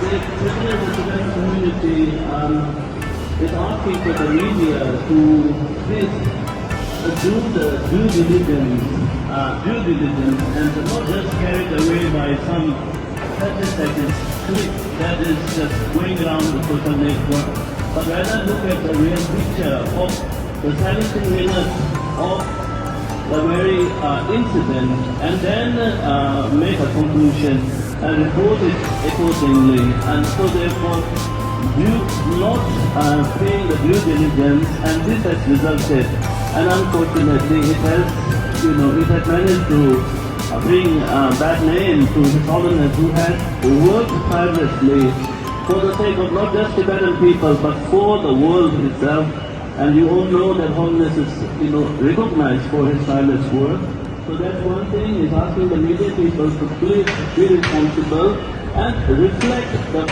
the President of the Tibetan community is asking for the media to please do the due diligence and not just carried away by some 30-second clip that is just going around the social network, but rather look at the real picture of the 17 minutes of the very incident and then make a conclusion and report it accordingly. And so therefore, not paying the due diligence, and this has resulted, and unfortunately it has managed to bring bad name to His Holiness, who has worked tirelessly for the sake of not just Tibetan people but for the world itself. And you all know that Holiness is recognized for his tireless work. So that's one thing, is asking the media people to please be responsible and reflect the